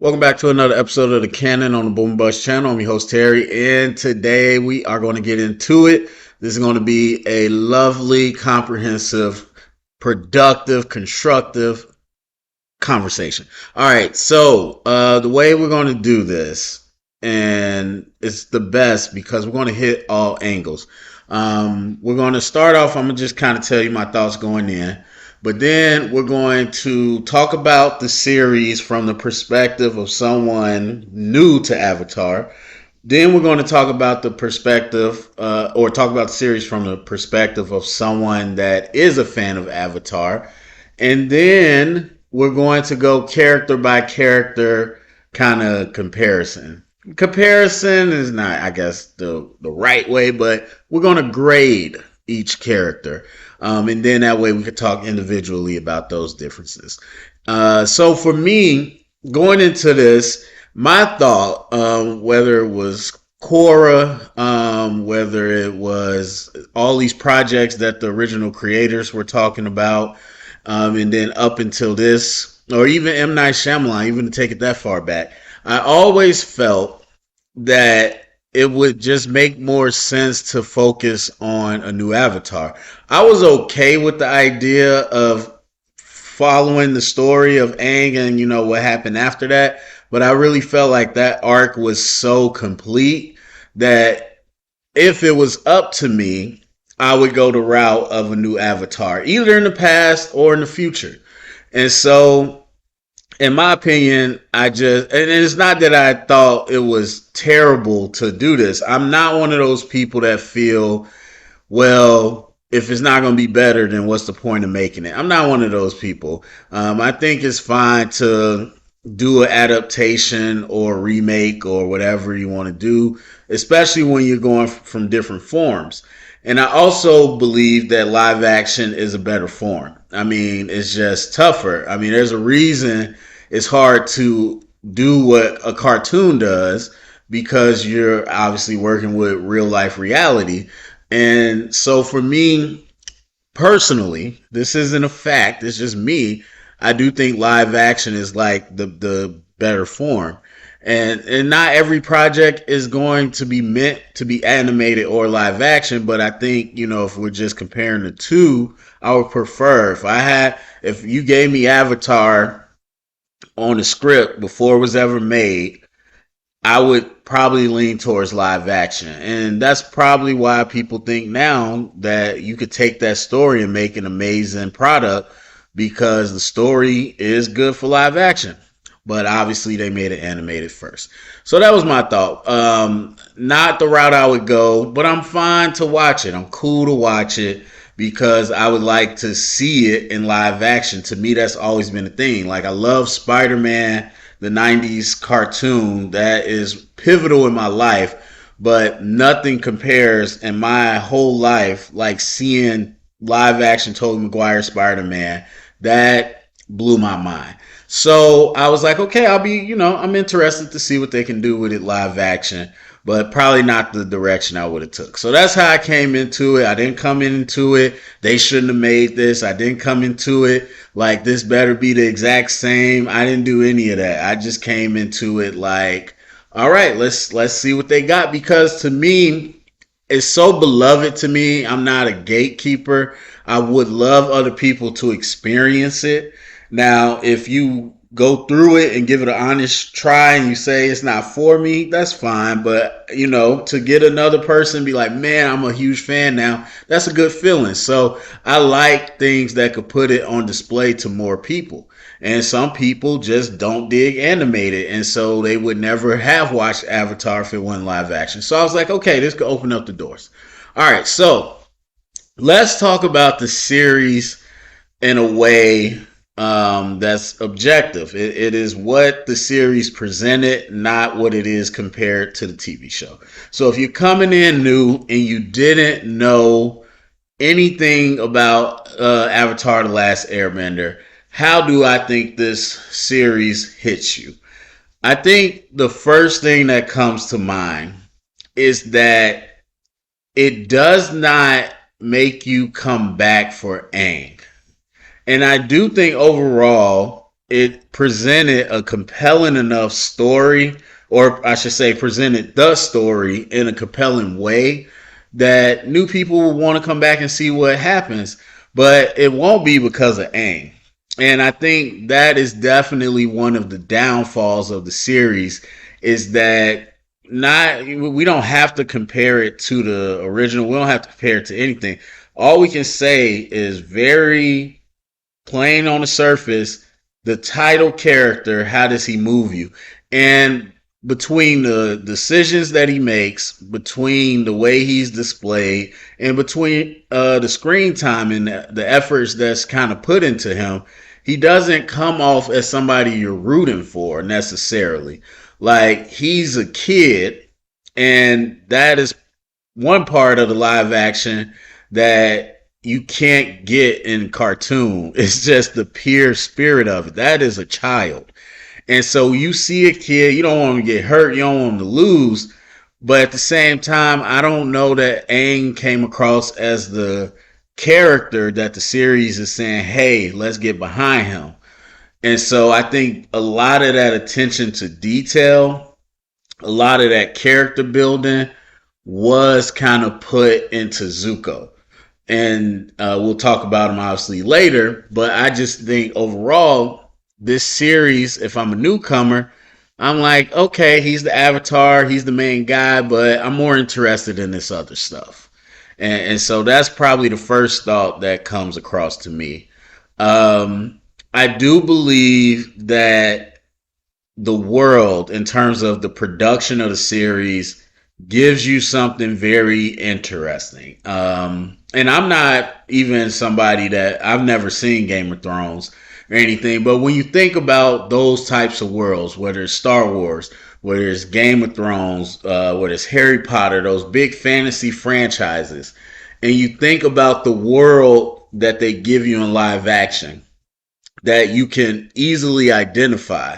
Welcome back to another episode of the Canon on the Boom Bust channel. I'm your host Terry, and today we are going to get into it. This is going to be a lovely, comprehensive, productive, constructive conversation. All right, so the way we're going to do this, and it's the best because we're going to hit all angles. We're going to start off. I'm going to just kind of tell you my thoughts going in. But then we're going to talk about the series from the perspective of someone new to Avatar. Then we're going to talk about the perspective, or talk about the series from the perspective of someone that is a fan of Avatar. And then we're going to go character by character kind of comparison. Comparison is not, I guess, the right way, but we're going to grade each character. And then that way we could talk individually about those differences. So for me, going into this, my thought, whether it was Korra, whether it was all these projects that the original creators were talking about, and then up until this, or even M. Night Shyamalan, even to take it that far back, I always felt that it would just make more sense to focus on a new Avatar. I was okay with the idea of following the story of Aang and what happened after that, but I really felt like that arc was so complete that if it was up to me, I would go the route of a new Avatar, either in the past or in the future. And so in my opinion, and it's not that I thought it was terrible to do this. I'm not one of those people that feel, well, if it's not going to be better, then what's the point of making it? I'm not one of those people. I think it's fine to do an adaptation or remake or whatever you want to do, especially when you're going from different forms. And I also believe that live action is a better form. I mean, it's just tougher. I mean, there's a reason it's hard to do what a cartoon does because you're obviously working with real life reality. And so for me personally, this isn't a fact, it's just me. I do think live action is like the better form. And not every project is going to be meant to be animated or live action, but I think, if we're just comparing the two, I would prefer if you gave me Avatar on the script before it was ever made, I would probably lean towards live action. And that's probably why people think now that you could take that story and make an amazing product because the story is good for live action. But obviously they made it animated first. So that was my thought. Not the route I would go, but I'm fine to watch it. I'm cool to watch it because I would like to see it in live action. To me, that's always been a thing. Like I love Spider-Man, the 90s cartoon. That is pivotal in my life, but nothing compares in my whole life like seeing live action Tobey Maguire Spider-Man. That blew my mind. So I was like, okay, I'm interested to see what they can do with it live action, but probably not the direction I would have took. So that's how I came into it. I didn't come into it, they shouldn't have made this. I didn't come into it like this better be the exact same. I didn't do any of that. I just came into it like, all right, let's see what they got, because to me, it's so beloved to me. I'm not a gatekeeper. I would love other people to experience it. Now, if you go through it and give it an honest try and you say it's not for me, that's fine. But, to get another person be like, man, I'm a huge fan now, that's a good feeling. So I like things that could put it on display to more people. And some people just don't dig animated. And so they would never have watched Avatar if it wasn't live action. So I was like, okay, this could open up the doors. All right, so let's talk about the series in a way that's objective. It is what the series presented, not what it is compared to the TV show. So if you're coming in new and you didn't know anything about Avatar: The Last Airbender, how do I think this series hits you? I think the first thing that comes to mind is that it does not make you come back for Aang. And I do think overall it presented a compelling enough story, or I should say, presented the story in a compelling way that new people will want to come back and see what happens. But it won't be because of Aang. And I think that is definitely one of the downfalls of the series is that not we don't have to compare it to the original. We don't have to compare it to anything. All we can say is very plain on the surface, the title character, how does he move you? And between the decisions that he makes, between the way he's displayed, and between the screen time and the efforts that's kind of put into him, he doesn't come off as somebody you're rooting for necessarily. Like he's a kid, and that is one part of the live action that you can't get in cartoon. It's just the pure spirit of it. That is a child. And so you see a kid, you don't want him to get hurt, you don't want him to lose. But at the same time, I don't know that Aang came across as the character that the series is saying, hey, let's get behind him. And so I think a lot of that attention to detail, a lot of that character building was kind of put into Zuko. And we'll talk about him obviously later. But I just think overall, this series, if I'm a newcomer, I'm like, okay, he's the avatar, he's the main guy, but I'm more interested in this other stuff. And so that's probably the first thought that comes across to me. Um, I do believe that the world, in terms of the production of the series, gives you something very interesting. And I'm not even somebody that I've never seen Game of Thrones or anything, but when you think about those types of worlds, whether it's Star Wars, whether it's Game of Thrones, whether it's Harry Potter, those big fantasy franchises, and you think about the world that they give you in live action, that you can easily identify.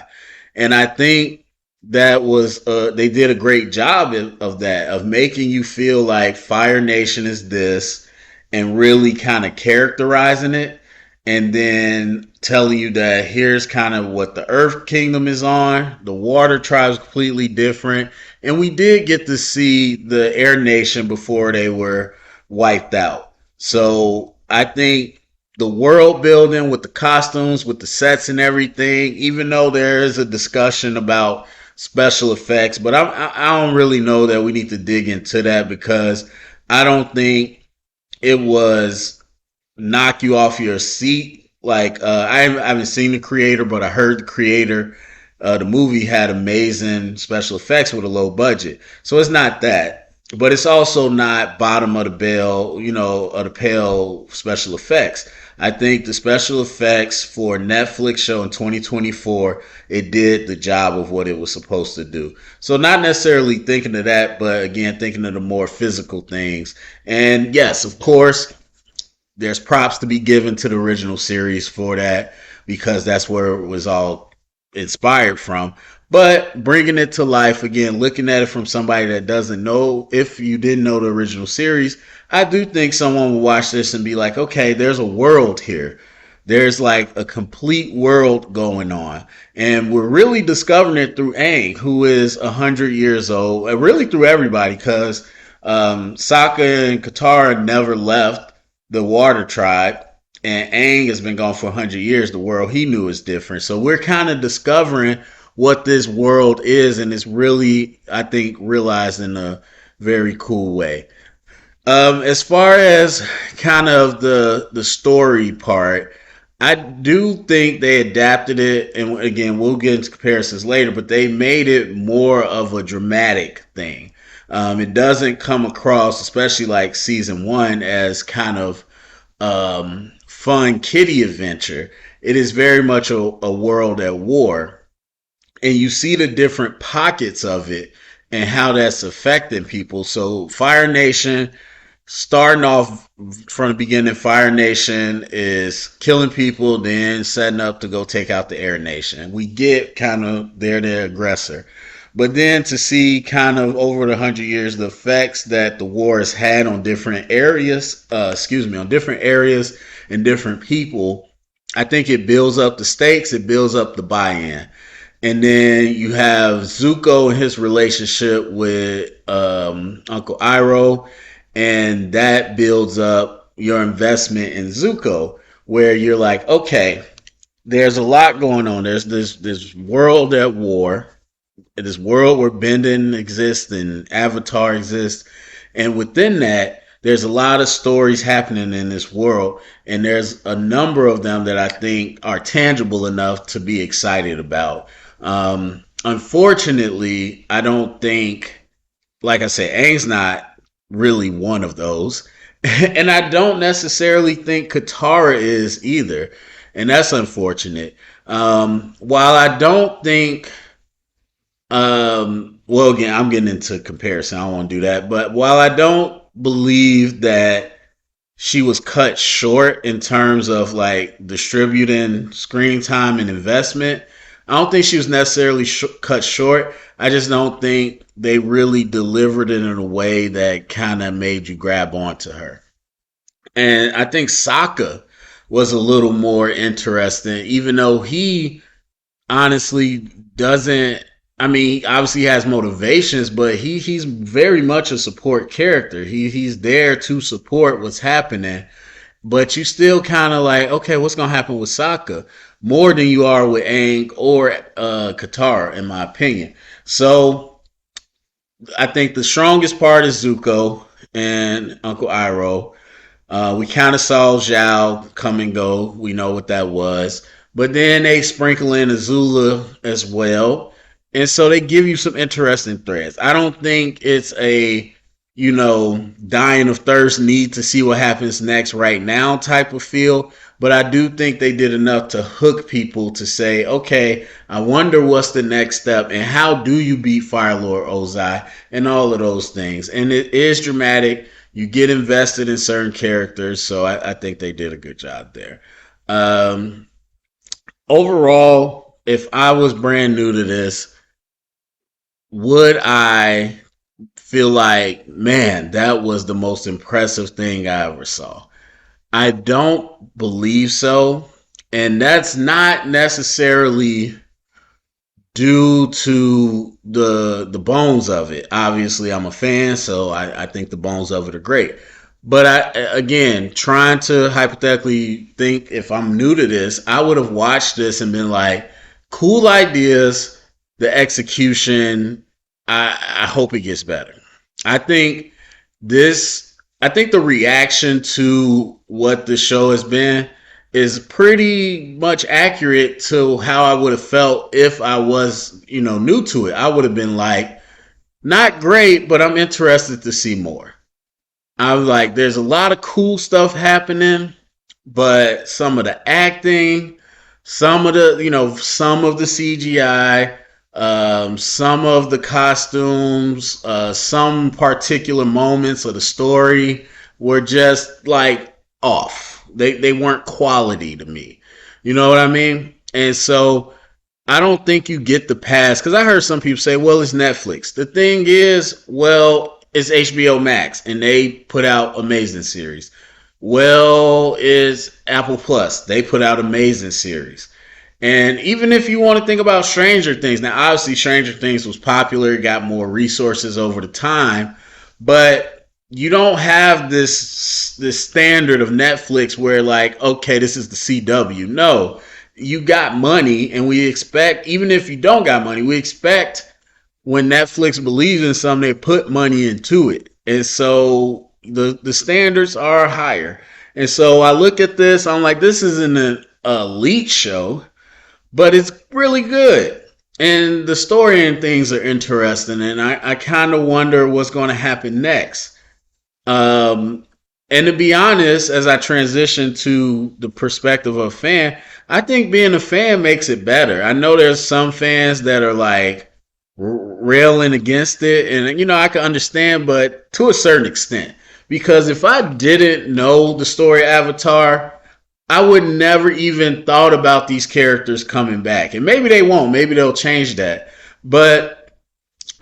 And I think that was they did a great job of that, of making you feel like Fire Nation is this, and really kind of characterizing it, and then telling you that here's kind of what the Earth Kingdom is on. The Water Tribe is completely different, and we did get to see the Air Nation before they were wiped out. So I think the world building with the costumes, with the sets and everything, even though there is a discussion about special effects, but I don't really know that we need to dig into that because I don't think it was knock you off your seat. Like I haven't seen the creator, but I heard the creator. The movie had amazing special effects with a low budget, so it's not that. But it's also not bottom of the bell, of the pale special effects. I think the special effects for a Netflix show in 2024, it did the job of what it was supposed to do. So not necessarily thinking of that, but again, thinking of the more physical things. And yes, of course, there's props to be given to the original series for that because that's where it was all inspired from. But bringing it to life again, looking at it from somebody that doesn't know, if you didn't know the original series, I do think someone will watch this and be like, okay, there's a world here. There's like a complete world going on. And we're really discovering it through Aang, who is 100 years old, and really through everybody because Sokka and Katara never left the Water Tribe, and Aang has been gone for 100 years. The world he knew is different. So we're kind of discovering what this world is, and it's really, I think, realized in a very cool way. As far as kind of the story part, I do think they adapted it, and again, we'll get into comparisons later, but they made it more of a dramatic thing. It doesn't come across, especially like season one, as kind of fun kiddie adventure. It is very much a world at war, and you see the different pockets of it and how that's affecting people. So Fire Nation, starting off from the beginning, Fire Nation is killing people, then setting up to go take out the Air Nation. We get kind of they're the aggressor. But then to see kind of over the 100 years the effects that the war has had on different areas, on different areas and different people, I think it builds up the stakes, it builds up the buy-in. And then you have Zuko and his relationship with Uncle Iroh, and that builds up your investment in Zuko, where you're like, okay, there's a lot going on. There's this world at war, this world where Benden exists and Avatar exists, and within that, there's a lot of stories happening in this world, and there's a number of them that I think are tangible enough to be excited about. Unfortunately, I don't think, like I said, Aang's not really one of those. And I don't necessarily think Katara is either. And that's unfortunate. While I don't think, well, again, I'm getting into comparison. I don't want to do that. But while I don't believe that she was cut short in terms of like distributing screen time and investment. I don't think she was necessarily cut short. I just don't think they really delivered it in a way that kind of made you grab onto her. And I think Sokka was a little more interesting, even though he honestly doesn't. I mean, obviously he has motivations, but he's very much a support character. He's there to support what's happening, but you still kind of like, okay, what's gonna happen with Sokka more than you are with Aang or Katara, in my opinion. So I think the strongest part is Zuko and Uncle Iroh. We kind of saw Zhao come and go. We know what that was. But then they sprinkle in Azula as well. And so they give you some interesting threads. I don't think it's a, dying of thirst, need to see what happens next right now type of feel. But I do think they did enough to hook people to say, okay, I wonder what's the next step and how do you beat Fire Lord Ozai and all of those things. And it is dramatic. You get invested in certain characters, so I think they did a good job there. Um, Overall, if I was brand new to this, would I feel like, man, that was the most impressive thing I ever saw? I don't believe so. And that's not necessarily due to the bones of it. Obviously, I'm a fan, so I think the bones of it are great. But again, trying to hypothetically think, if I'm new to this, I would have watched this and been like, cool ideas, the execution. I hope it gets better. I think I think the reaction to what the show has been is pretty much accurate to how I would have felt if I was, new to it. I would have been like, not great, but I'm interested to see more. I was like, there's a lot of cool stuff happening, but some of the acting, some of the CGI, some of the costumes, some particular moments of the story were just like off. They weren't quality to me. You know what I mean? And so I don't think you get the pass, because I heard some people say, well, it's Netflix. The thing is, well, it's HBO Max and they put out amazing series. Well, it's Apple Plus. They put out amazing series. And even if you want to think about Stranger Things, now obviously Stranger Things was popular, got more resources over the time, but you don't have this standard of Netflix where like, okay, this is the CW. No, you got money, and we expect, even if you don't got money, we expect when Netflix believes in something, they put money into it. And so the standards are higher. And so I look at this, I'm like, this isn't an elite show, but it's really good. And the story and things are interesting. And I kind of wonder what's going to happen next. Um, and to be honest, as I transition to the perspective of a fan, I think being a fan makes it better. I know there's some fans that are like railing against it, and I can understand, but to a certain extent, because if I didn't know the story Avatar, I would never even thought about these characters coming back. And maybe they won't. Maybe they'll change that. But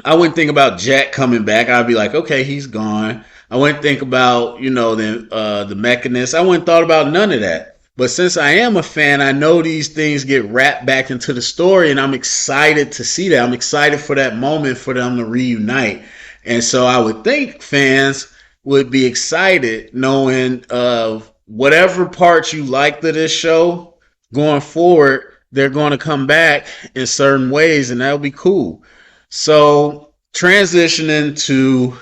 I wouldn't think about Jack coming back. I'd be like, okay, he's gone. I wouldn't think about, the Mechanist. I wouldn't thought about none of that. But since I am a fan, I know these things get wrapped back into the story, and I'm excited to see that. I'm excited for that moment for them to reunite. And so I would think fans would be excited knowing of whatever parts you liked of this show going forward, they're going to come back in certain ways, and that'll be cool. So transitioning to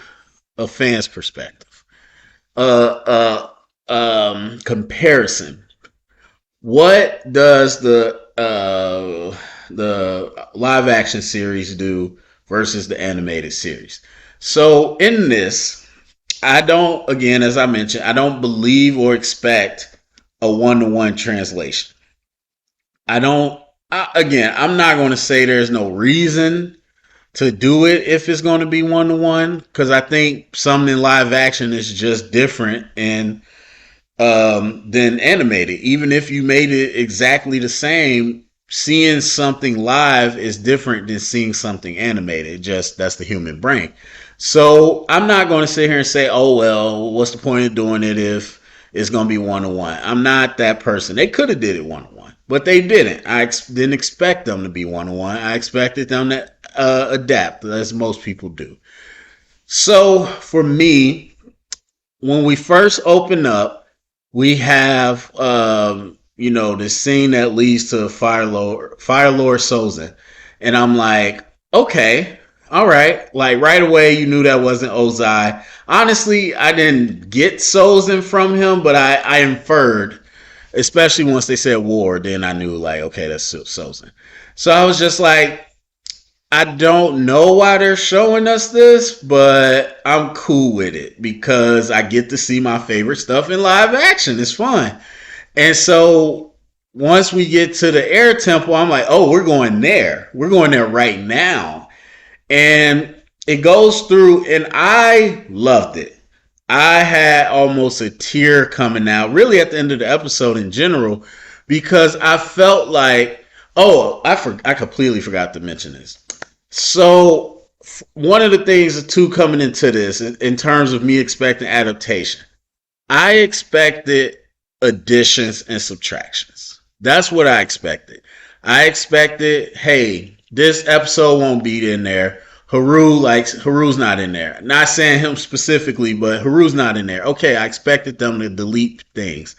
a fan's perspective, comparison. What does the live action series do versus the animated series? So in this, I don't, again, as I mentioned, I don't believe or expect a one-to-one translation. I don't. Again, I'm not going to say there's no reason to do it if it's going to be one-to-one, because I think something in live action is just different and than animated. Even if you made it exactly the same, seeing something live is different than seeing something animated. Just that's the human brain. So I'm not going to sit here and say, oh, well, what's the point of doing it if it's going to be one to one? I'm not that person. They could have did it one to one, but they didn't. I didn't expect them to be one to one. I expected them to adapt, as most people do. So for me, when we first open up, we have the scene that leads to Fire Lord Sozin, and I'm like, okay, all right. Like right away, you knew that wasn't Ozai. Honestly, I didn't get Sozin from him, but I inferred, especially once they said war. Then I knew like, okay, that's Sozin. So I was just like, I don't know why they're showing us this, but I'm cool with it because I get to see my favorite stuff in live action. It's fun. And so once we get to the air temple, I'm like, oh, we're going there. We're going there right now. And it goes through, and I loved it. I had almost a tear coming out, really at the end of the episode in general, because I felt like, oh, I completely forgot to mention this. So one of the things, too, coming into this, in terms of me expecting adaptation, I expected additions and subtractions. That's what I expected. I expected, hey, this episode won't be in there. Haru's not in there. Not saying him specifically, but Haru's not in there. Okay, I expected them to delete things.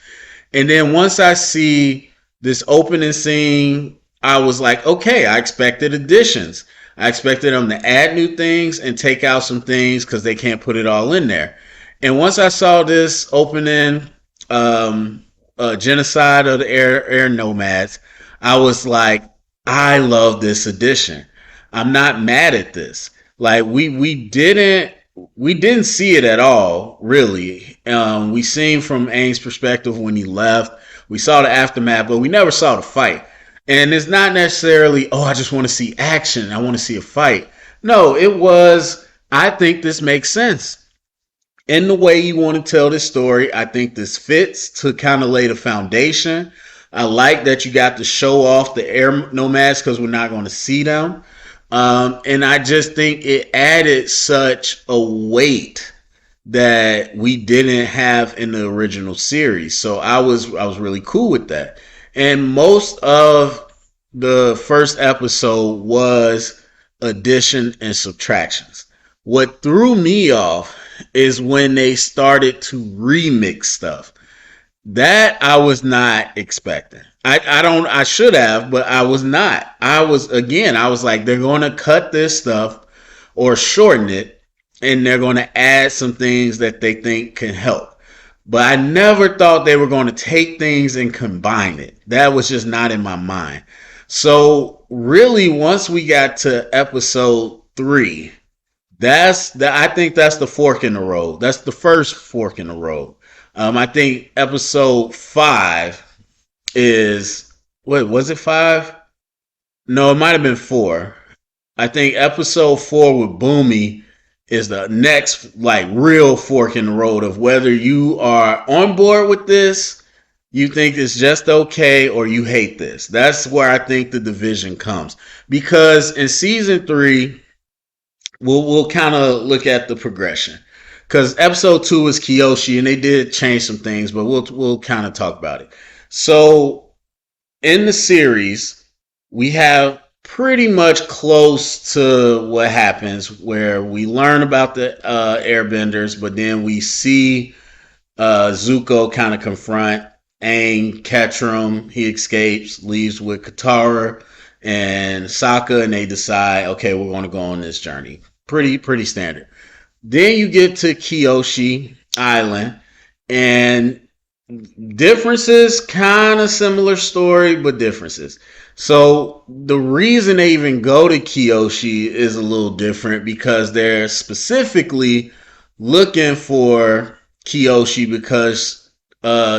And then once I see this opening scene, I was like, okay, I expected additions. I expected them to add new things and take out some things because they can't put it all in there. And once I saw this opening genocide of the air nomads, I was like, I love this edition. I'm not mad at this. Like we didn't see it at all, really. We seen from Aang's perspective when he left. We saw the aftermath, but we never saw the fight. And it's not necessarily, oh, I just want to see action. I want to see a fight. No, it was, I think this makes sense. In the way you want to tell this story, I think this fits to kind of lay the foundation. I like that you got to show off the air nomads because we're not going to see them. And I just think it added such a weight that we didn't have in the original series. So I was really cool with that. And most of the first episode was addition and subtractions. What threw me off is when they started to remix stuff. That I was not expecting. I should have, but I was not. I was like, they're going to cut this stuff or shorten it, and they're going to add some things that they think can help. But I never thought they were going to take things and combine it. That was just not in my mind. So really, once we got to episode 3, I think that's the fork in the road. That's the first fork in the road. I think episode 5 is, what was it, 5? No, it might have been 4. I think episode 4 with Boomy is the next like real fork in the road of whether you are on board with this, you think it's just okay, or you hate this. That's where I think the division comes. Because in season 3, we'll kind of look at the progression. Because episode 2 was Kyoshi, and they did change some things, but we'll kind of talk about it. So in the series, we have pretty much close to what happens where we learn about the airbenders, but then we see Zuko kind of confront Aang, Ketchum. He escapes, leaves with Katara and Sokka, and they decide, okay, we're going to go on this journey. Pretty standard. Then you get to Kyoshi Island, and differences, kind of similar story, but differences. So the reason they even go to Kyoshi is a little different because they're specifically looking for Kyoshi because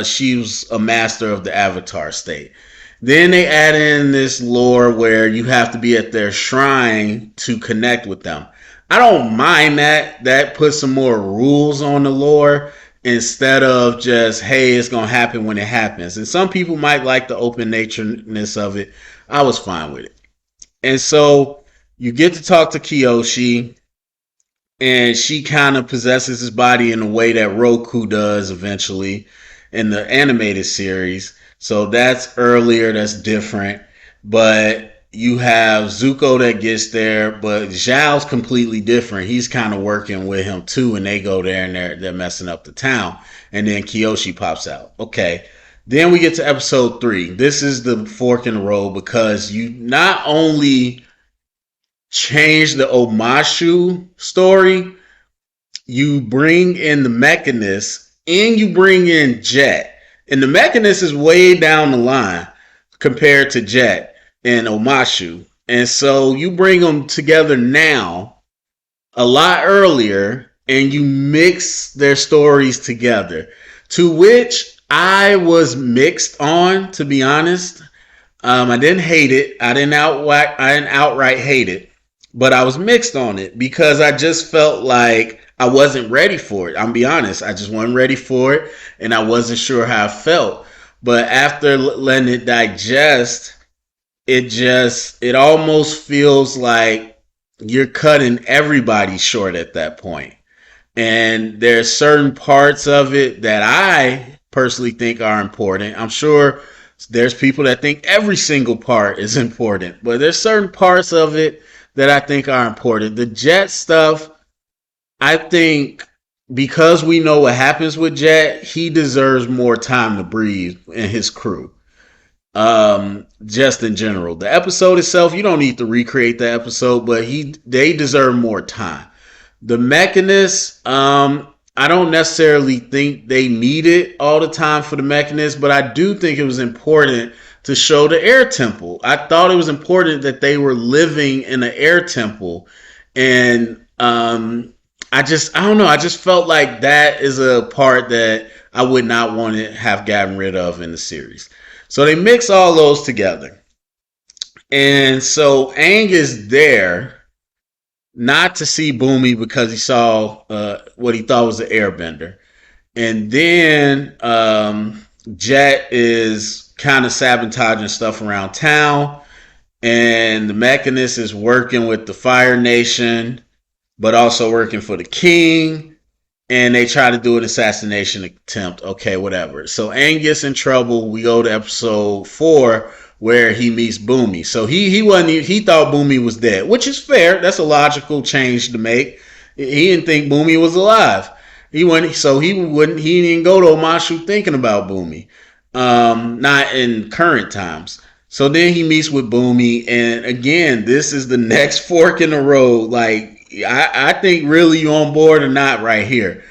she was a master of the Avatar state. Then they add in this lore where you have to be at their shrine to connect with them. I don't mind that. That puts some more rules on the lore instead of just, hey, it's going to happen when it happens. And some people might like the open natureness of it. I was fine with it. And so you get to talk to Kyoshi, and she kind of possesses his body in a way that Roku does eventually in the animated series. So that's earlier, that's different. But you have Zuko that gets there, but Zhao's completely different. He's kind of working with him too, and they go there and they're messing up the town. And then Kyoshi pops out. Okay. Then we get to episode 3. This is the fork in the road because you not only change the Omashu story, you bring in the Mechanist and you bring in Jet. And the Mechanist is way down the line compared to Jet and Omashu. And so you bring them together now a lot earlier and you mix their stories together. To which I was mixed on, to be honest. I didn't hate it. I didn't outright hate it, but I was mixed on it because I just felt like I wasn't ready for it. I'm be honest. I just wasn't ready for it, and I wasn't sure how I felt. But after letting it digest, it almost feels like you're cutting everybody short at that point. And there's certain parts of it that I personally think are important. I'm sure there's people that think every single part is important, but there's certain parts of it that I think are important. The Jet stuff, I think because we know what happens with Jet, he deserves more time to breathe and his crew. Just in general, the episode itself, you don't need to recreate the episode, but they deserve more time. The Mechanists, I don't necessarily think they need it all the time for the Mechanists, but I do think it was important to show the air temple. I thought it was important that they were living in an air temple. And I don't know. I just felt like that is a part that I would not want to have gotten rid of in the series. So they mix all those together. And so Aang is there not to see Boomy because he saw what he thought was an airbender. And then Jet is kind of sabotaging stuff around town. And the Mechanist is working with the Fire Nation, but also working for the king. And they try to do an assassination attempt. Okay, whatever. So Aang gets in trouble. We go to episode 4 where he meets Boomy. So he thought Boomy was dead, which is fair. That's a logical change to make. He didn't think Boomy was alive. He didn't go to Omashu thinking about Boomy. Not in current times. So then he meets with Boomy, and again, this is the next fork in the road. Like I think really you on board or not right here.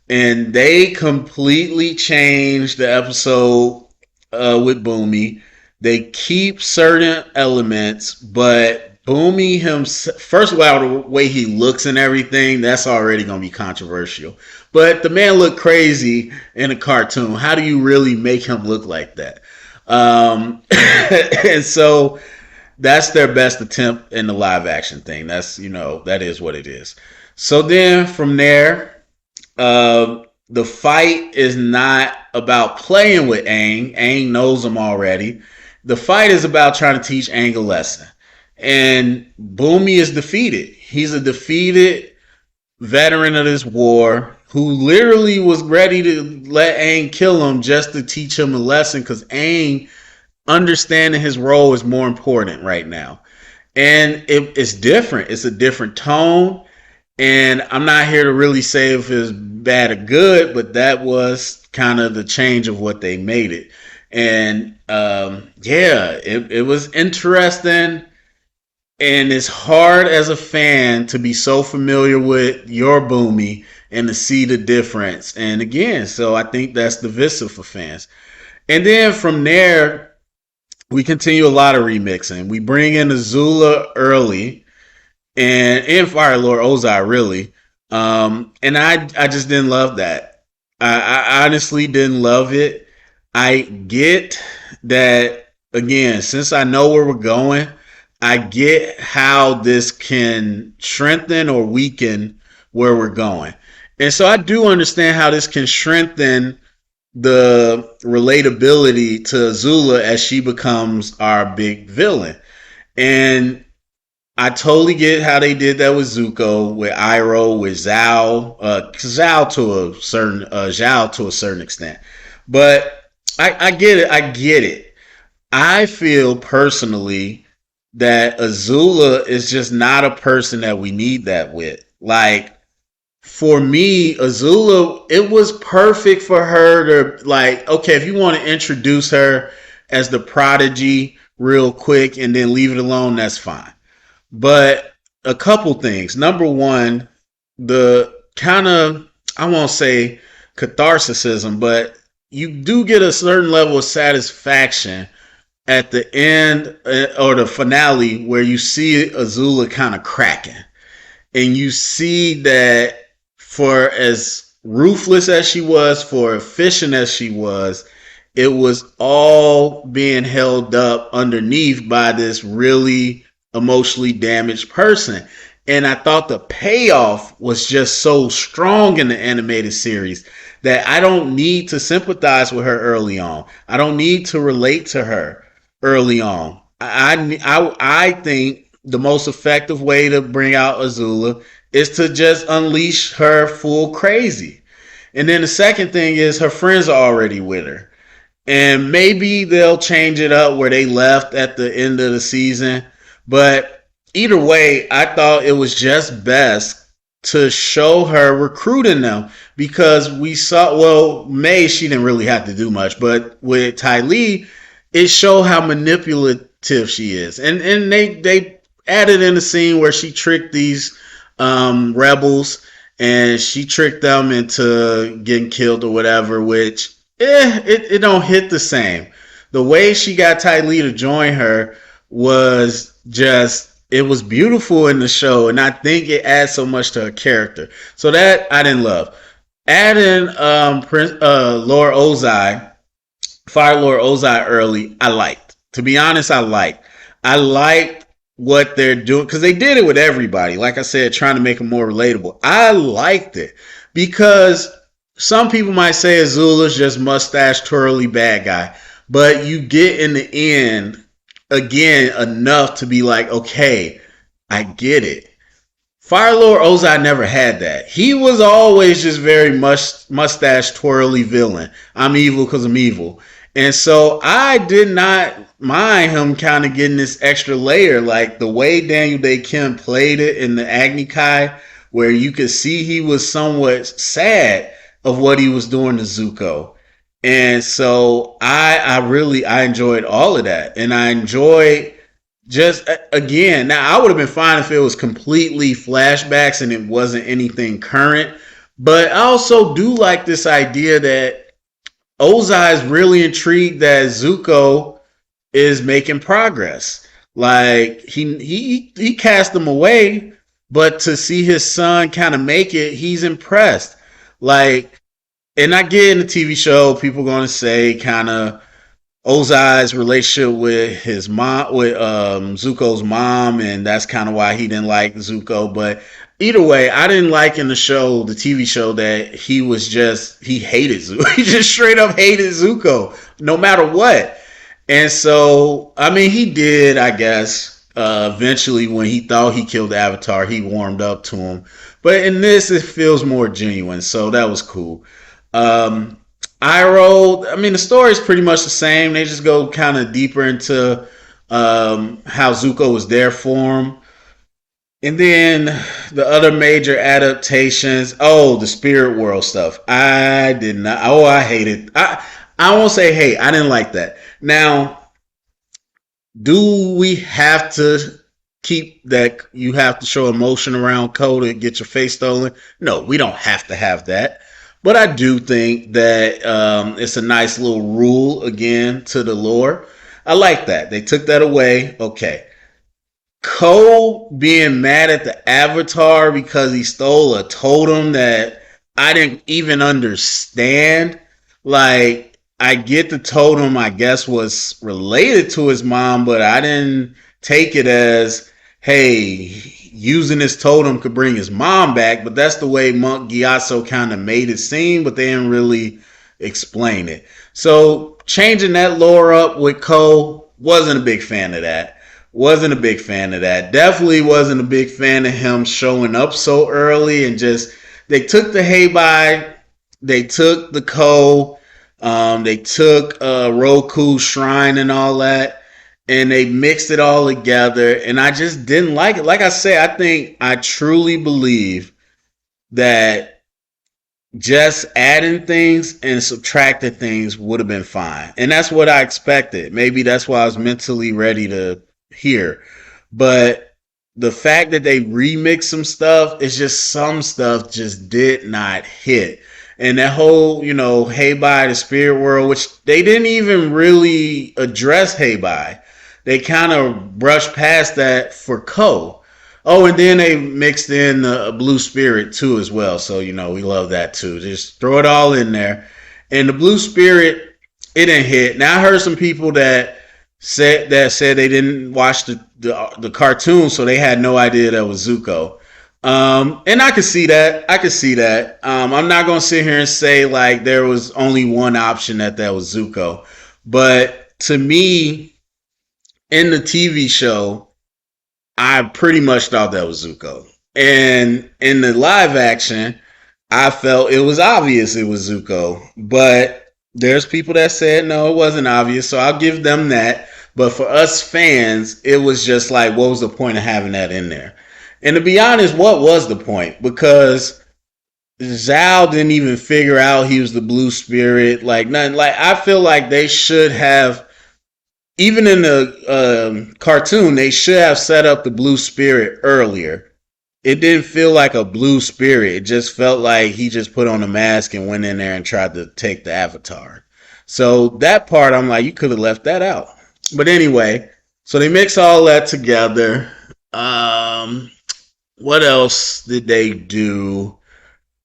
And they completely changed the episode with Boomy. They keep certain elements, but Boomy himself, first of all, the way he looks and everything, that's already going to be controversial. But the man looked crazy in a cartoon. How do you really make him look like that? And so that's their best attempt in the live action thing. That is what it is. So then from there, the fight is not about playing with Aang. Aang knows him already. The fight is about trying to teach Aang a lesson. And Boomy is defeated. He's a defeated veteran of this war who literally was ready to let Aang kill him just to teach him a lesson because Aang understanding his role is more important right now. And it's different. It's a different tone. And I'm not here to really say if it's bad or good, but that was kind of the change of what they made it. And yeah, it was interesting. And it's hard as a fan to be so familiar with your Boomy and to see the difference. And again, so I think that's divisive for fans. And then from there, we continue a lot of remixing. We bring in Azula early and Fire Lord Ozai really. And I just didn't love that. I honestly didn't love it. I get that again, since I know where we're going, I get how this can strengthen or weaken where we're going. And so I do understand how this can strengthen the relatability to Azula as she becomes our big villain. And I totally get how they did that with Zuko, with Iroh, with Zhao to a certain extent. But I get it. I get it. I feel personally that Azula is just not a person that we need that with. Like for me, Azula, it was perfect for her to like, okay, if you want to introduce her as the prodigy real quick and then leave it alone, that's fine. But a couple things. Number one, the kind of, I won't say catharsism, but you do get a certain level of satisfaction at the end or the finale where you see Azula kind of cracking. And you see that for as ruthless as she was, for efficient as she was, it was all being held up underneath by this really emotionally damaged person. And I thought the payoff was just so strong in the animated series that I don't need to sympathize with her early on. I don't need to relate to her early on. I think the most effective way to bring out Azula is to just unleash her full crazy. And then the second thing is her friends are already with her. And maybe they'll change it up where they left at the end of the season. But either way, I thought it was just best to show her recruiting them because we saw, well, May, she didn't really have to do much, but with Ty Lee, it showed how manipulative she is. And they added in a scene where she tricked these rebels and she tricked them into getting killed or whatever, which it don't hit the same. The way she got Ty Lee to join her was just it was beautiful in the show, and I think it adds so much to her character. So that I didn't love. Adding Lord Ozai, Fire Lord Ozai early, I liked. To be honest, I liked. I liked what they're doing because they did it with everybody. Like I said, trying to make it more relatable. I liked it because some people might say Azula's just mustache twirly bad guy, but you get in the end again enough to be like, okay, I get it. Fire Lord Ozai never had that. He was always just very mustache twirly villain. I'm evil because I'm evil. And so I did not mind him kind of getting this extra layer. Like the way Daniel Day Kim played it in the Agni Kai, where you could see he was somewhat sad of what he was doing to Zuko. And so I enjoyed all of that. And I enjoyed just again, now I would have been fine if it was completely flashbacks and it wasn't anything current. But I also do like this idea that Ozai is really intrigued that Zuko is making progress. Like he cast him away, but to see his son kind of make it, he's impressed. Like, and I get in the TV show, people going to say kind of Ozai's relationship with his mom, with Zuko's mom, and that's kind of why he didn't like Zuko. But either way, I didn't like in the show, the TV show, that he hated Zuko. He just straight up hated Zuko, no matter what. And so, I mean, he did, I guess. Eventually, when he thought he killed the Avatar, he warmed up to him. But in this, it feels more genuine, so that was cool. Um, Iroh, I mean, the story is pretty much the same. They just go kind of deeper into how Zuko was there for him. And then the other major adaptations. Oh, the spirit world stuff. I did not. Oh, I hated. I won't say hate. I didn't like that. Now, do we have to keep that? You have to show emotion around code and get your face stolen. No, we don't have to have that. But I do think that it's a nice little rule again to the lore. I like that. They took that away. Okay. Cole being mad at the Avatar because he stole a totem that I didn't even understand. Like, I get the totem, I guess, was related to his mom, but I didn't take it as, hey, using this totem could bring his mom back. But that's the way Monk Gyatso kind of made it seem, but they didn't really explain it. So, changing that lore up with Cole, wasn't a big fan of that. Wasn't a big fan of that. Definitely wasn't a big fan of him showing up so early and just they took the Heibai, they took the Ko, they took Roku Shrine and all that, and they mixed it all together. And I just didn't like it. Like I said, I truly believe that just adding things and subtracting things would have been fine. And that's what I expected. Maybe that's why I was mentally ready to hear. But the fact that they remixed some stuff, it's just some stuff just did not hit. And that whole, Hey Bye the Spirit World, which they didn't even really address Hey Bye. They kind of brushed past that for Ko. Oh, and then they mixed in a Blue Spirit too as well. So, we love that too. Just throw it all in there. And the Blue Spirit, it didn't hit. Now I heard some people that said they didn't watch the cartoon, so they had no idea that was Zuko. And I could see that. I could see that. I'm not gonna sit here and say like there was only one option that was Zuko, but to me, in the TV show, I pretty much thought that was Zuko. And in the live action, I felt it was obvious it was Zuko. But there's people that said no, it wasn't obvious. So I'll give them that. But for us fans, it was just like, what was the point of having that in there? And to be honest, what was the point? Because Zhao didn't even figure out he was the blue spirit. Like nothing. Like I feel like they should have, even in the cartoon, they should have set up the blue spirit earlier. It didn't feel like a blue spirit. It just felt like he just put on a mask and went in there and tried to take the avatar. So that part, I'm like, you could have left that out. But anyway, so they mix all that together. What else did they do?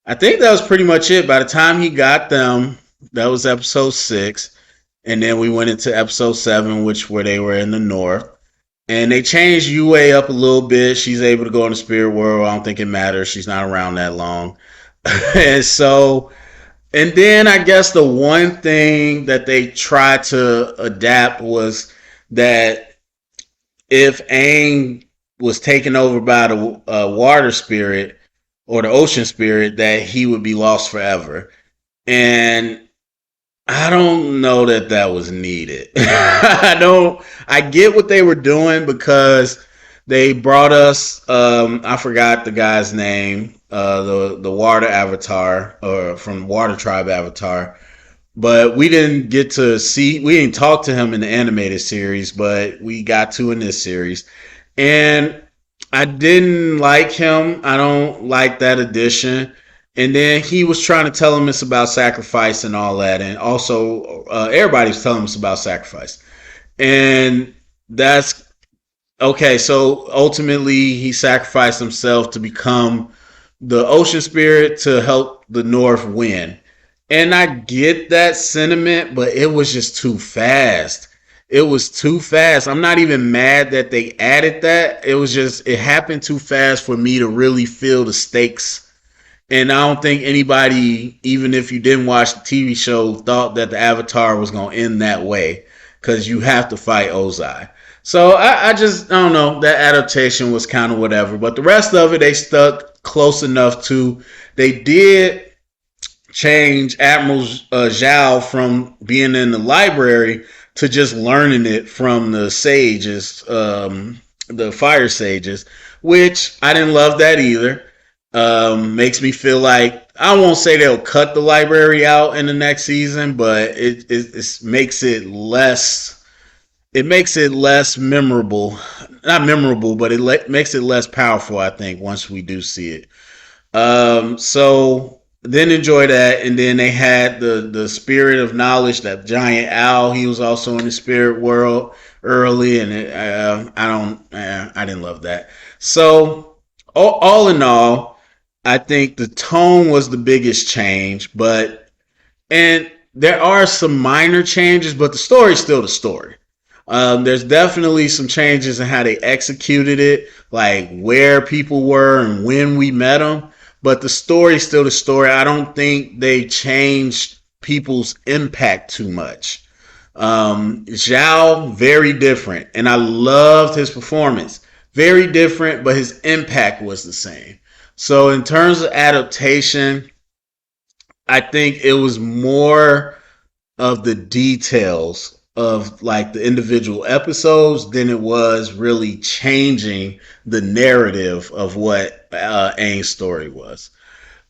I think that was pretty much it. By the time he got them, that was episode 6. And then we went into episode 7, which where they were in the north. And they changed Yue up a little bit. She's able to go in the spirit world. I don't think it matters. She's not around that long. And so, and then I guess the one thing that they tried to adapt was that if Aang was taken over by the water spirit or the ocean spirit, that he would be lost forever. And I don't know that was needed. I get what they were doing because they brought us, I forgot the guy's name, the water avatar, or from Water Tribe Avatar. But we didn't we didn't talk to him in the animated series, but we got to in this series. And I didn't like him. I don't like that addition. And then he was trying to tell him it's about sacrifice and all that. And also, everybody was telling him it's about sacrifice. And that's okay. So ultimately, he sacrificed himself to become the ocean spirit to help the North win. And I get that sentiment, but it was just too fast. It was too fast. I'm not even mad that they added that. It was just, it happened too fast for me to really feel the stakes. And I don't think anybody, even if you didn't watch the TV show, thought that the Avatar was going to end that way because you have to fight Ozai. So I don't know. That adaptation was kind of whatever, but the rest of it they stuck close enough to. They did change Admiral Zhao from being in the library to just learning it from the sages, the fire sages, which I didn't love that either. Makes me feel like I won't say they'll cut the library out in the next season, but it makes it less. It makes it less memorable, not memorable, but makes it less powerful. I think once we do see it. So then enjoy that, and then they had the spirit of knowledge, that giant owl. He was also in the spirit world early, and I didn't love that. So all in all, I think the tone was the biggest change, but and there are some minor changes, but the story's still the story. There's definitely some changes in how they executed it, like where people were and when we met them. But the story's still the story. I don't think they changed people's impact too much. Zhao, very different, and I loved his performance. Very different, but his impact was the same. So in terms of adaptation, I think it was more of the details of like the individual episodes than it was really changing the narrative of what Aang's story was.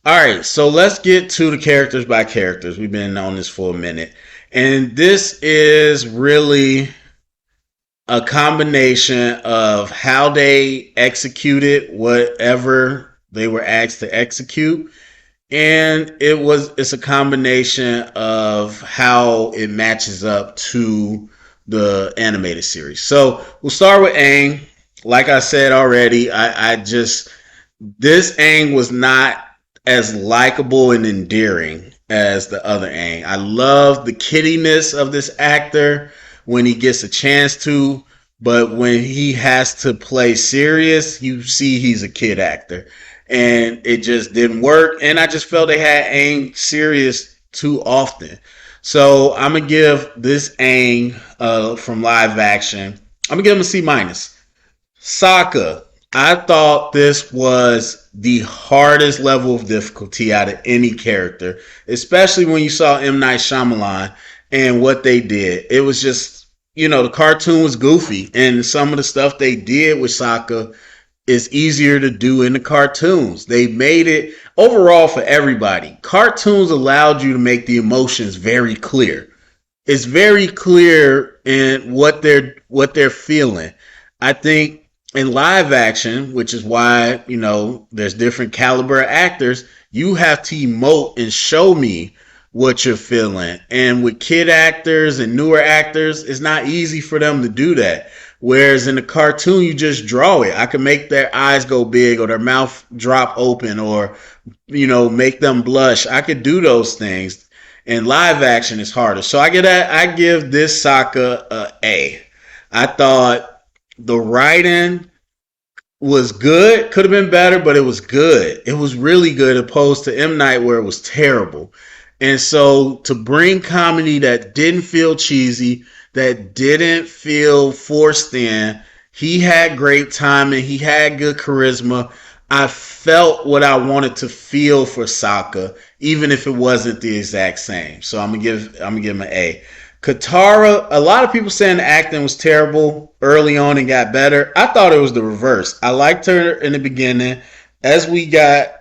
All right, so let's get to the characters by characters. We've been on this for a minute. And this is really a combination of how they executed whatever they were asked to execute, and it's a combination of how it matches up to the animated series. So we'll start with Aang. Like I said already, I just this Aang was not as likable and endearing as the other Aang. I love the kiddiness of this actor when he gets a chance to, but when he has to play serious, you see he's a kid actor. And it just didn't work. And I just felt they had Aang serious too often. So I'm gonna give this Aang from live action. I'm gonna give him a C minus. Sokka, I thought this was the hardest level of difficulty out of any character, especially when you saw M. Night Shyamalan and what they did. It was just, the cartoon was goofy, and some of the stuff they did with Sokka is easier to do in the cartoons. They made it overall for everybody. Cartoons allowed you to make the emotions very clear. It's very clear in what they're feeling. I think in live action, which is why, there's different caliber actors, you have to emote and show me what you're feeling. And with kid actors and newer actors, it's not easy for them to do that. Whereas in the cartoon, you just draw it. I can make their eyes go big or their mouth drop open or, make them blush. I could do those things. And live action is harder. So I give this Sokka a A. I thought the writing was good. Could have been better, but it was good. It was really good opposed to M. Night where it was terrible. And so to bring comedy that didn't feel cheesy, that didn't feel forced in, he had great timing. He had good charisma. I felt what I wanted to feel for Sokka, even if it wasn't the exact same. So I'm gonna give him an A. Katara, a lot of people saying the acting was terrible early on and got better. I thought it was the reverse. I liked her in the beginning. As we got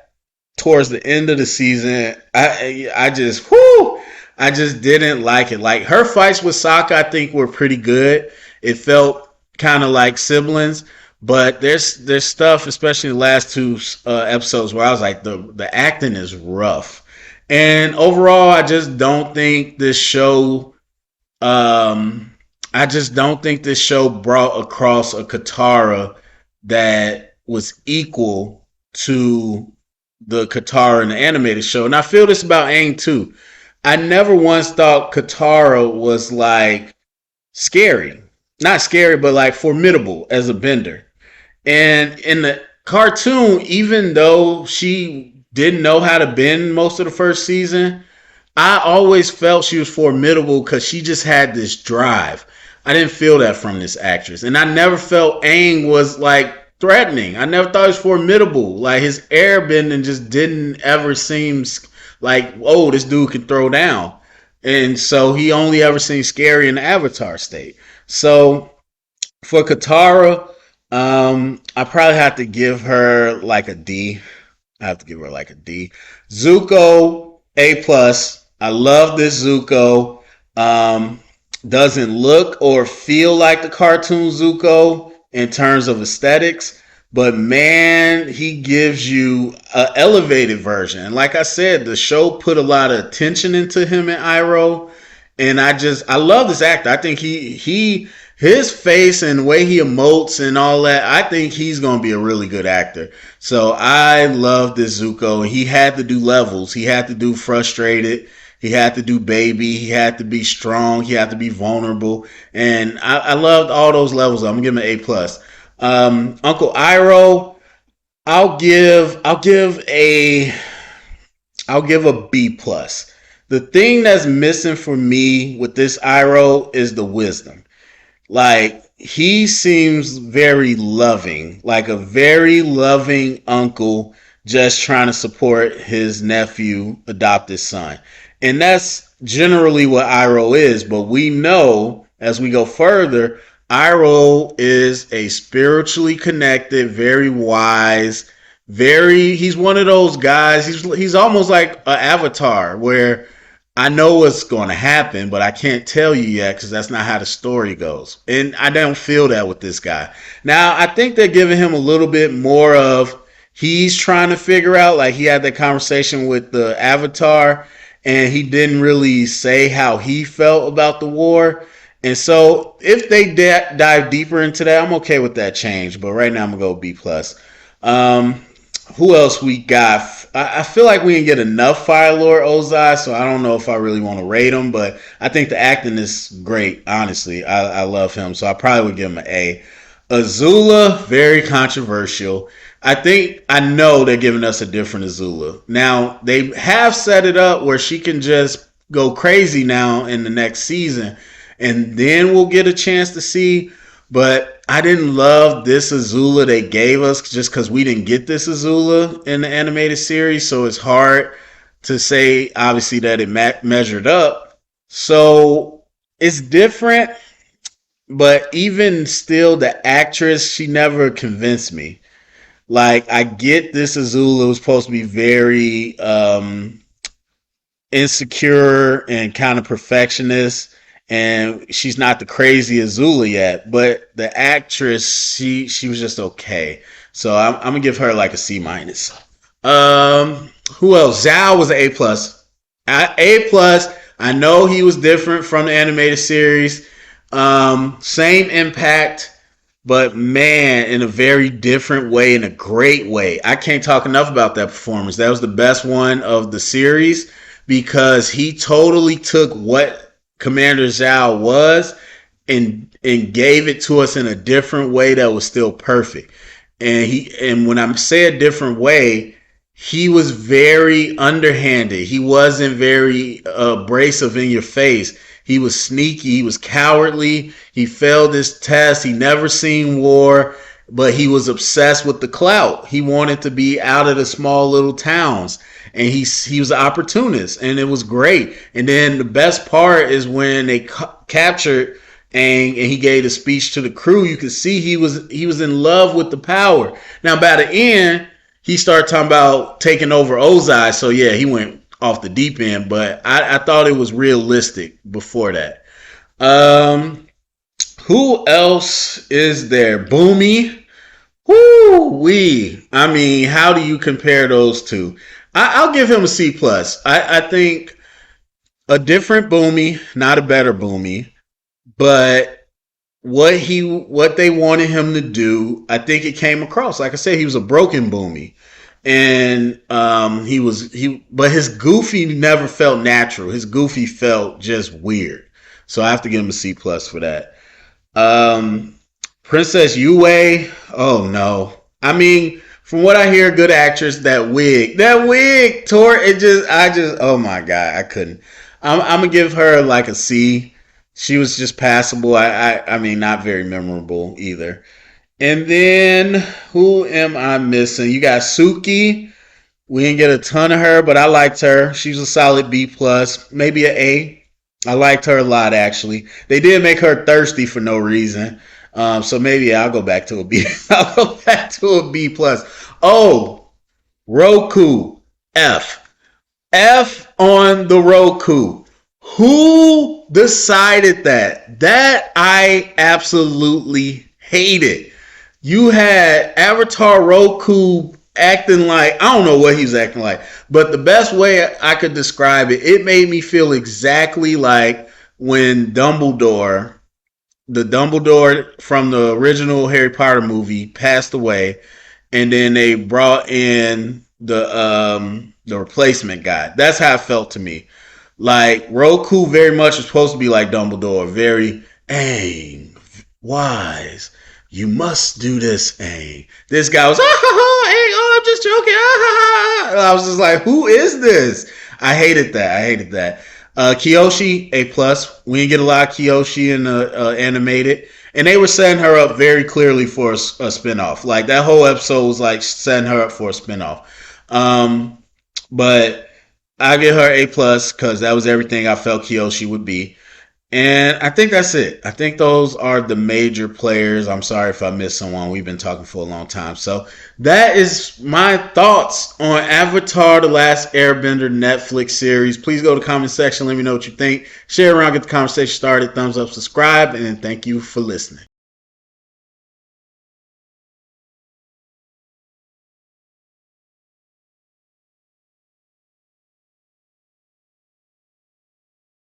towards the end of the season, I just didn't like it. Like her fights with Sokka, I think were pretty good. It felt kind of like siblings, but there's stuff, especially the last two episodes, where I was like, the acting is rough. And overall, um, I just don't think this show brought across a Katara that was equal to the Katara in the animated show. And I feel this about Aang too. I never once thought Katara was like scary. Not scary, but like formidable as a bender. And in the cartoon, even though she didn't know how to bend most of the first season, I always felt she was formidable because she just had this drive. I didn't feel that from this actress, and I never felt Aang was like threatening. I never thought he was formidable. Like his airbending just didn't ever seem like, oh, this dude can throw down. And so he only ever seemed scary in the Avatar state. So for Katara, I probably have to give her like a D. I have to give her like a D. Zuko, A plus. I love this Zuko. Um, doesn't look or feel like the cartoon Zuko in terms of aesthetics, but man, he gives you an elevated version. And like I said, the show put a lot of attention into him and Iroh, and I love this actor. I think he his face and the way he emotes and all that. I think he's gonna be a really good actor. So I love this Zuko. He had to do levels. He had to do frustrated. He had to do baby. He had to be strong. He had to be vulnerable. And I loved all those levels. I'm gonna give him an A plus. Uncle Iroh, I'll give a B plus. The thing that's missing for me with this Iroh is the wisdom. Like he seems very loving, like a very loving uncle just trying to support his nephew adopted son. And that's generally what Iroh is, but we know as we go further, Iroh is a spiritually connected, very wise, very he's one of those guys, he's almost like an avatar where I know what's going to happen, but I can't tell you yet because that's not how the story goes. And I don't feel that with this guy. Now, I think they're giving him a little bit more of he's trying to figure out, like he had that conversation with the Avatar and he didn't really say how he felt about the war. And so if they dive deeper into that, I'm okay with that change. But right now, I'm going to go B plus. Um, who else we got? I feel like we didn't get enough Fire Lord Ozai, so I don't know if I really want to rate him, but I think the acting is great, honestly. I love him, so I probably would give him an A. Azula, very controversial. I know they're giving us a different Azula. Now, they have set it up where she can just go crazy now in the next season, and then we'll get a chance to see. But I didn't love this Azula they gave us just because we didn't get this Azula in the animated series. So it's hard to say, obviously, that it measured up. So it's different. But even still, the actress, she never convinced me. Like, I get this Azula was supposed to be very insecure and kind of perfectionist, and she's not the crazy Azula yet, but the actress, she was just okay. So I'm gonna give her like a C minus. Who else? Zhao was an A plus. A plus. I know he was different from the animated series. Same impact, but man, in a very different way, in a great way. I can't talk enough about that performance. That was the best one of the series because he totally took what Commander Zhao was and gave it to us in a different way that was still perfect. And when I say a different way, he was very underhanded. He wasn't very abrasive in your face. He was sneaky. He was cowardly. He failed his test. He never seen war, but he was obsessed with the clout. He wanted to be out of the small little towns, and he was an opportunist, and it was great. And then the best part is when they captured Aang and he gave a speech to the crew. You could see he was in love with the power. Now by the end, he started talking about taking over Ozai. So yeah, he went off the deep end, but I thought it was realistic before that. Um, who else is there? Boomy. Woo wee. I mean, how do you compare those two? I'll give him a C plus. I think a different Boomy, not a better Boomy, but what they wanted him to do, I think it came across. Like I said, he was a broken Boomy, and but his goofy never felt natural. His goofy felt just weird. So I have to give him a C plus for that. Um, Princess Yue, oh no. I mean, from what I hear, good actress. That wig tore it. Oh my god, I couldn't. I'm gonna give her like a C. She was just passable. I mean, not very memorable either. And then who am I missing? You got Suki. We didn't get a ton of her, but I liked her. She's a solid B plus, maybe an A. I liked her a lot actually. They did make her thirsty for no reason, so maybe I'll go back to a B. I'll go back to a B plus. Oh, Roku F. F on the Roku. Who decided that? That I absolutely hated. You had Avatar Roku acting like, I don't know what he's acting like, but the best way I could describe it, it made me feel exactly like when the Dumbledore from the original Harry Potter movie passed away, and then they brought in the replacement guy. That's how it felt to me. Like Roku very much was supposed to be like Dumbledore, very Aang, wise. You must do this, Aang. This guy was, ah, ha, ha, Aang, oh, I'm just joking, ah, ha, ha. And I was just like, who is this? I hated that. I hated that. Kyoshi, A plus. We didn't get a lot of Kyoshi in the animated, and they were setting her up very clearly for a spinoff. Like that whole episode was like setting her up for a spinoff. But I give her A plus because that was everything I felt Kyoshi would be. And I think that's it. I think those are the major players. I'm sorry if I missed someone. We've been talking for a long time. So that is my thoughts on Avatar: The Last Airbender Netflix series. Please go to the comment section. Let me know what you think. Share around, get the conversation started. Thumbs up, subscribe, and thank you for listening.